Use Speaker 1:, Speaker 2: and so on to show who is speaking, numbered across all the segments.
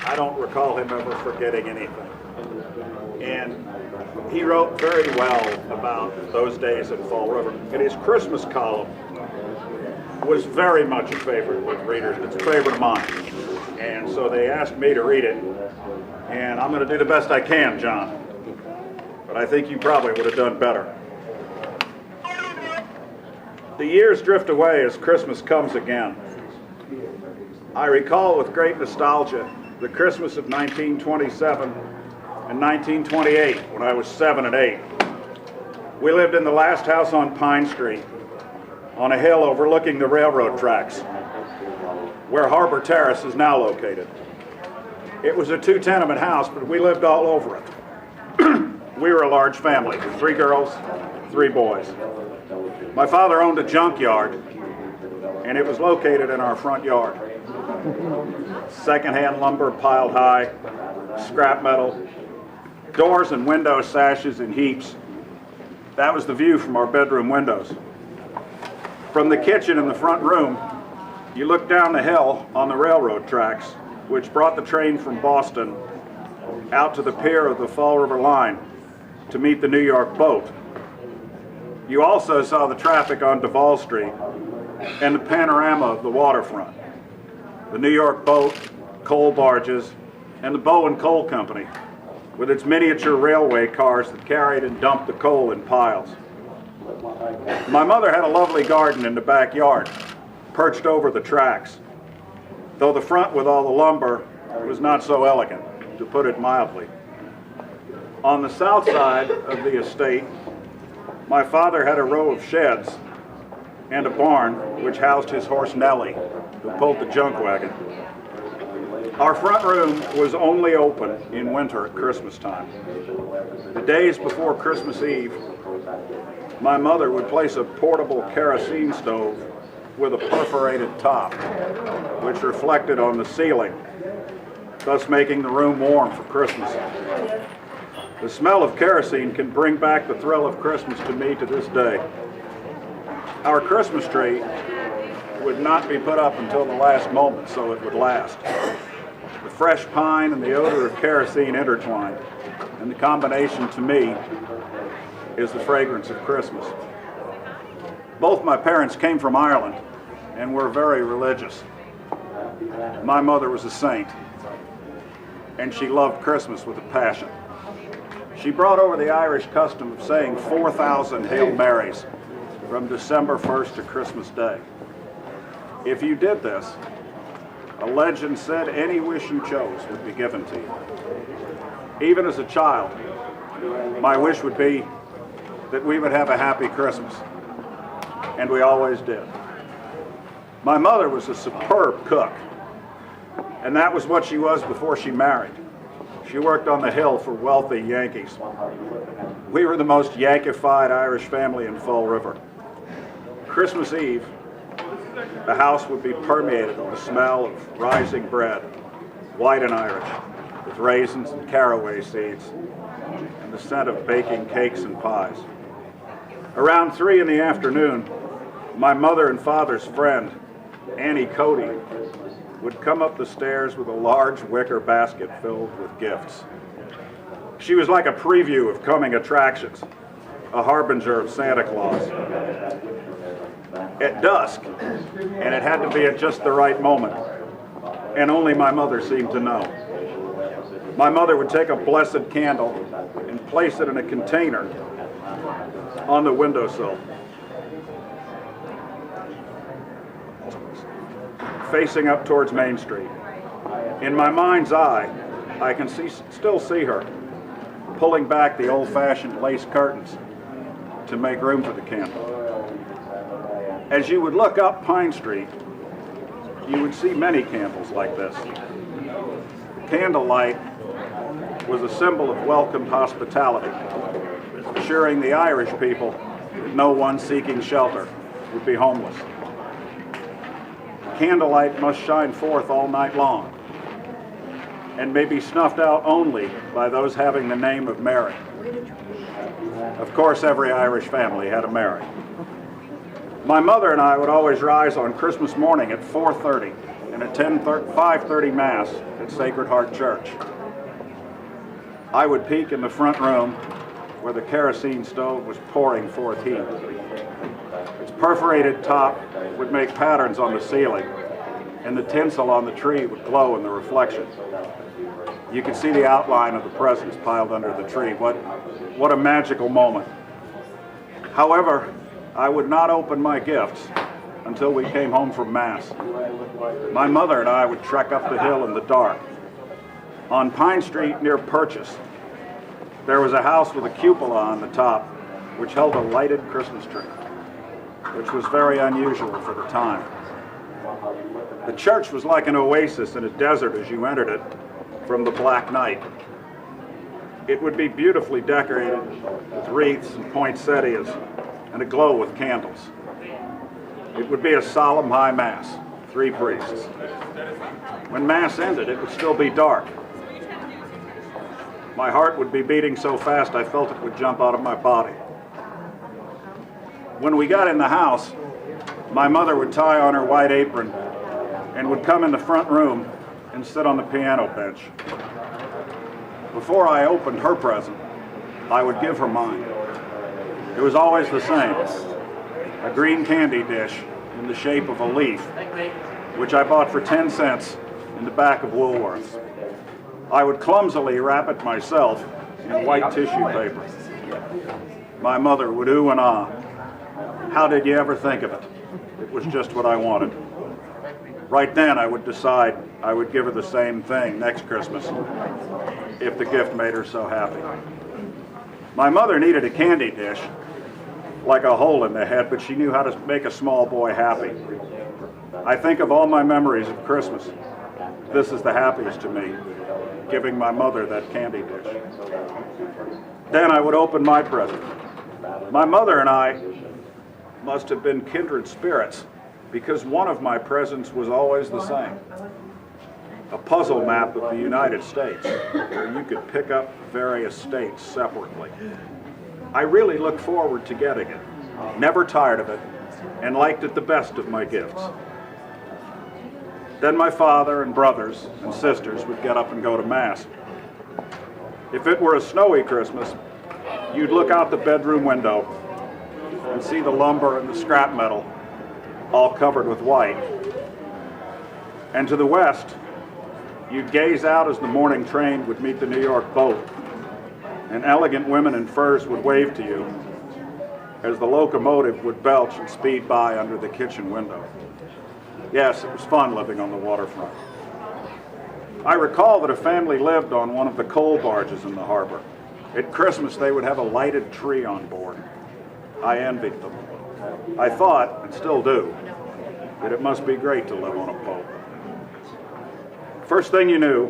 Speaker 1: I don't recall him ever forgetting anything. And he wrote very well about those days in Fall River. And his Christmas column was very much a favorite with readers. It's a favorite of mine. And so they asked me to read it. And I'm going to do the best I can, John. But I think you probably would have done better. The years drift away as Christmas comes again. I recall with great nostalgia the Christmas of 1927 and 1928 when I was 7 and 8. We lived in the last house on Pine Street on a hill overlooking the railroad tracks where Harbor Terrace is now located. It was a 2-tenement house, but we lived all over it. We were a large family, 3 girls, 3 boys. My father owned a junkyard, and it was located in our front yard. Secondhand lumber piled high, scrap metal, doors and window sashes in heaps. That was the view from our bedroom windows. From the kitchen in the front room, you looked down the hill on the railroad tracks, which brought the train from Boston out to the pier of the Fall River line to meet the New York boat. You also saw the traffic on Duval Street and the panorama of the waterfront, the New York boat, coal barges, and the Bowen Coal Company with its miniature railway cars that carried and dumped the coal in piles. My mother had a lovely garden in the backyard, perched over the tracks, though the front with all the lumber was not so elegant, to put it mildly. On the south side of the estate, my father had a row of sheds and a barn which housed his horse Nellie, who pulled the junk wagon. Our front room was only open in winter at Christmas time. The days before Christmas Eve, my mother would place a portable kerosene stove with a perforated top, which reflected on the ceiling, thus making the room warm for Christmas. The smell of kerosene can bring back the thrill of Christmas to me to this day. Our Christmas tree would not be put up until the last moment, so it would last. The fresh pine and the odor of kerosene intertwined, and the combination to me is the fragrance of Christmas. Both my parents came from Ireland and were very religious. My mother was a saint, and she loved Christmas with a passion. She brought over the Irish custom of saying 4,000 Hail Marys from December 1st to Christmas Day. If you did this, a legend said any wish you chose would be given to you. Even as a child, my wish would be that we would have a happy Christmas, and we always did. My mother was a superb cook, and that was what she was before she married. She worked on the hill for wealthy Yankees. We were the most Yankified Irish family in Fall River. Christmas Eve, the house would be permeated with the smell of rising bread, white and Irish, with raisins and caraway seeds, and the scent of baking cakes and pies. Around 3 in the afternoon, my mother and father's friend, Annie Cody, would come up the stairs with a large wicker basket filled with gifts. She was like a preview of coming attractions, a harbinger of Santa Claus. At dusk, and it had to be at just the right moment, and only my mother seemed to know. My mother would take a blessed candle and place it in a container on the windowsill, facing up towards Main Street. In my mind's eye, I can still see her pulling back the old-fashioned lace curtains to make room for the candle. As you would look up Pine Street, you would see many candles like this. Candlelight was a symbol of welcomed hospitality, assuring the Irish people that no one seeking shelter would be homeless. Candlelight must shine forth all night long and may be snuffed out only by those having the name of Mary. Of course, every Irish family had a Mary. My mother and I would always rise on Christmas morning at 4:30 and and attend 5:30 Mass at Sacred Heart Church. I would peek in the front room where the kerosene stove was pouring forth heat. Its perforated top would make patterns on the ceiling, and the tinsel on the tree would glow in the reflection. You could see the outline of the presents piled under the tree. What a magical moment. However, I would not open my gifts until we came home from Mass. My mother and I would trek up the hill in the dark. On Pine Street near Purchase, there was a house with a cupola on the top which held a lighted Christmas tree, which was very unusual for the time. The church was like an oasis in a desert as you entered it from the black night. It would be beautifully decorated with wreaths and poinsettias and aglow with candles. It would be a solemn high Mass, 3 priests. When Mass ended, it would still be dark. My heart would be beating so fast I felt it would jump out of my body. When we got in the house, my mother would tie on her white apron and would come in the front room and sit on the piano bench. Before I opened her present, I would give her mine. It was always the same, a green candy dish in the shape of a leaf, which I bought for 10 cents in the back of Woolworth's. I would clumsily wrap it myself in white tissue paper. My mother would ooh and ah. How did you ever think of it? It was just what I wanted. Right then I would decide I would give her the same thing next Christmas if the gift made her so happy. My mother needed a candy dish, like a hole in the head, but she knew how to make a small boy happy. I think of all my memories of Christmas. This is the happiest to me, giving my mother that candy dish. Then I would open my present. My mother and I must have been kindred spirits, because one of my presents was always the same. A puzzle map of the United States, where you could pick up various states separately. I really looked forward to getting it, never tired of it, and liked it the best of my gifts. Then my father and brothers and sisters would get up and go to Mass. If it were a snowy Christmas, you'd look out the bedroom window and see the lumber and the scrap metal all covered with white. And to the west, you'd gaze out as the morning train would meet the New York boat, and elegant women in furs would wave to you as the locomotive would belch and speed by under the kitchen window. Yes, it was fun living on the waterfront. I recall that a family lived on one of the coal barges in the harbor. At Christmas, they would have a lighted tree on board. I envied them. I thought, and still do, that it must be great to live on a boat. First thing you knew,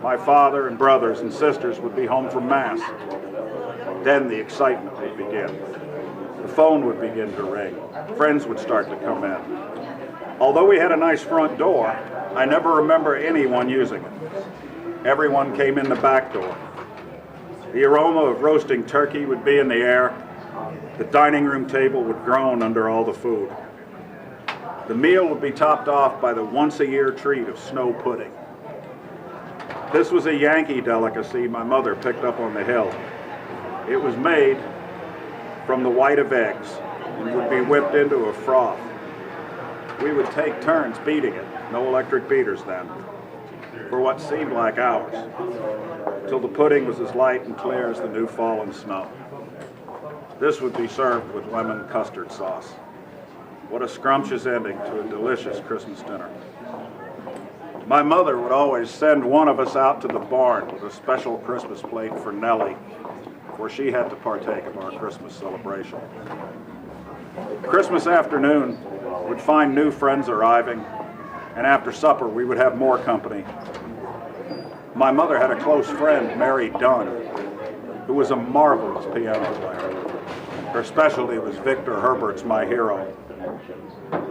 Speaker 1: my father and brothers and sisters would be home from Mass. Then the excitement would begin. The phone would begin to ring. Friends would start to come in. Although we had a nice front door, I never remember anyone using it. Everyone came in the back door. The aroma of roasting turkey would be in the air. The dining room table would groan under all the food. The meal would be topped off by the once-a-year treat of snow pudding. This was a Yankee delicacy my mother picked up on the hill. It was made from the white of eggs and would be whipped into a froth. We would take turns beating it, no electric beaters then, for what seemed like hours, till the pudding was as light and clear as the new fallen snow. This would be served with lemon custard sauce. What a scrumptious ending to a delicious Christmas dinner. My mother would always send one of us out to the barn with a special Christmas plate for Nellie, where she had to partake of our Christmas celebration. Christmas afternoon would find new friends arriving, and after supper we would have more company. My mother had a close friend, Mary Dunn, who was a marvelous piano player. Her specialty was Victor Herbert's My Hero.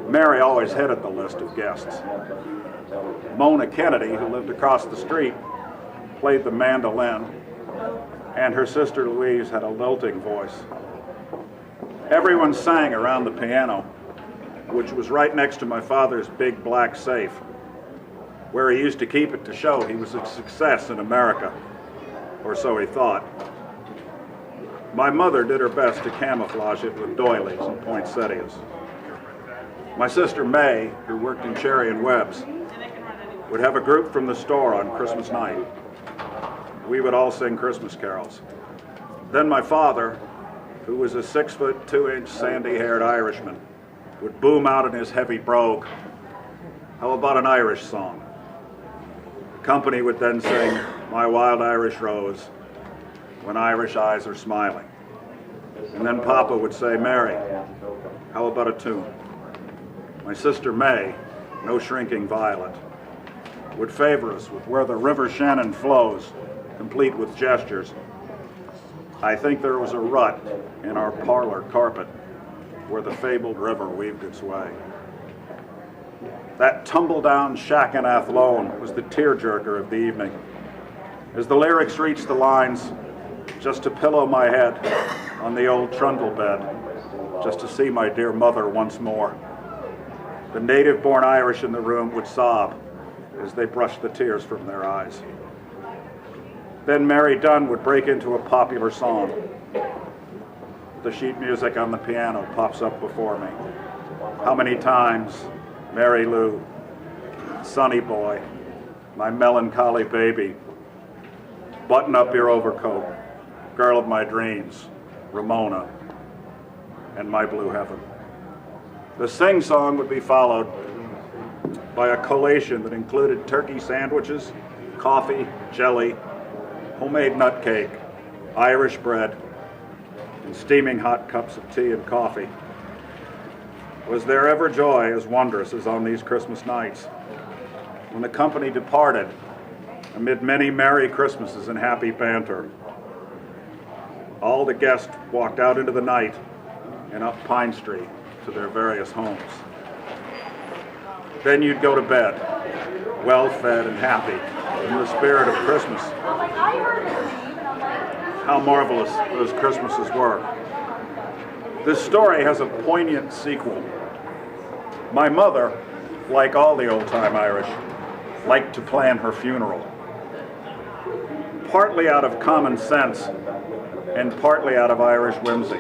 Speaker 1: Mary always headed the list of guests. Mona Kennedy, who lived across the street, played the mandolin, and her sister Louise had a lilting voice. Everyone sang around the piano, which was right next to my father's big black safe. where he used to keep it to show he was a success in America, or so he thought. My mother did her best to camouflage it with doilies and poinsettias. My sister May, who worked in Cherry and Webb's, would have a group from the store on Christmas night. We would all sing Christmas carols. Then my father, who was a 6-foot 2-inch sandy-haired Irishman, would boom out in his heavy brogue, "How about an Irish song?" The company would then sing "My Wild Irish Rose," "When Irish Eyes Are Smiling." And then Papa would say, "Mary, how about a tune?" My sister May, no shrinking violet, would favor us with "Where the River Shannon Flows," complete with gestures. I think there was a rut in our parlor carpet where the fabled river weaved its way. That tumble-down shack in Athlone was the tearjerker of the evening. As the lyrics reached the lines, "Just to pillow my head on the old trundle bed, just to see my dear mother once more," the native-born Irish in the room would sob as they brushed the tears from their eyes. Then Mary Dunn would break into a popular song. The sheet music on the piano pops up before me. "How many times, Mary Lou, Sonny Boy, my melancholy baby, button up your overcoat, girl of my dreams, Ramona, and my blue heaven." The sing-song would be followed by a collation that included turkey sandwiches, coffee, jelly, homemade nut cake, Irish bread, and steaming hot cups of tea and coffee. Was there ever joy as wondrous as on these Christmas nights, when the company departed amid many Merry Christmases and happy banter? All the guests walked out into the night and up Pine Street to their various homes. Then you'd go to bed, well-fed and happy in the spirit of Christmas. How marvelous those Christmases were. This story has a poignant sequel. My mother, like all the old-time Irish, liked to plan her funeral. Partly out of common sense and partly out of Irish whimsy.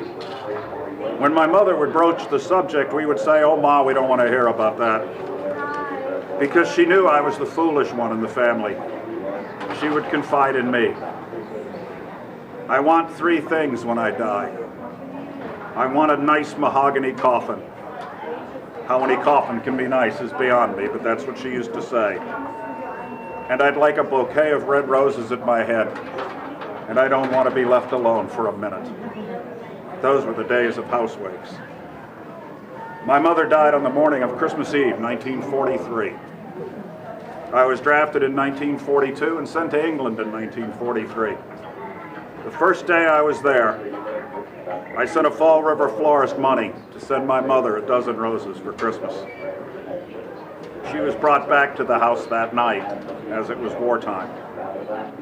Speaker 1: When my mother would broach the subject, we would say, "Oh, Ma, we don't want to hear about that." Because she knew I was the foolish one in the family. She would confide in me. "I want 3 things when I die. I want a nice mahogany coffin." How any coffin can be nice is beyond me, but that's what she used to say. "And I'd like a bouquet of red roses at my head, and I don't want to be left alone for a minute." Those were the days of house wakes. My mother died on the morning of Christmas Eve, 1943. I was drafted in 1942 and sent to England in 1943. The first day I was there, I sent a Fall River florist money to send my mother a dozen roses for Christmas. She was brought back to the house that night, as it was wartime.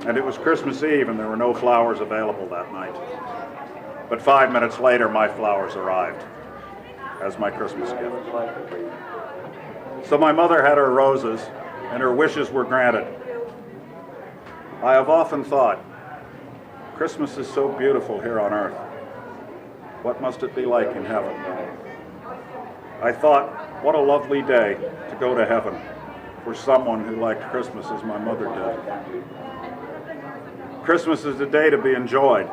Speaker 1: And it was Christmas Eve and there were no flowers available that night. But 5 minutes later, my flowers arrived as my Christmas gift. So my mother had her roses and her wishes were granted. I have often thought, Christmas is so beautiful here on earth. What must it be like in heaven? I thought, what a lovely day to go to heaven for someone who liked Christmas as my mother did. Christmas is a day to be enjoyed.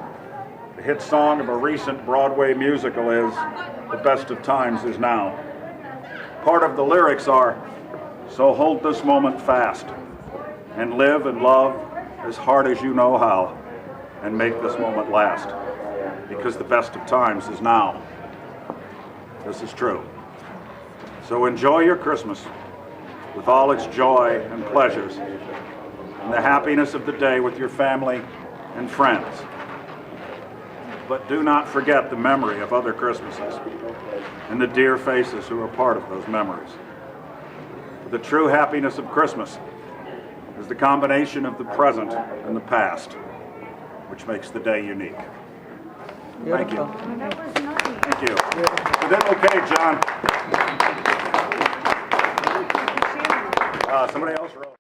Speaker 1: The hit song of a recent Broadway musical is, "The best of times is now." Part of the lyrics are, "So hold this moment fast and live and love as hard as you know how and make this moment last, because the best of times is now." This is true. So enjoy your Christmas with all its joy and pleasures and the happiness of the day with your family and friends. But do not forget the memory of other Christmases and the dear faces who are part of those memories. The true happiness of Christmas is the combination of the present and the past, which makes the day unique. Thank you. Thank you. You did okay, John. Somebody else wrote.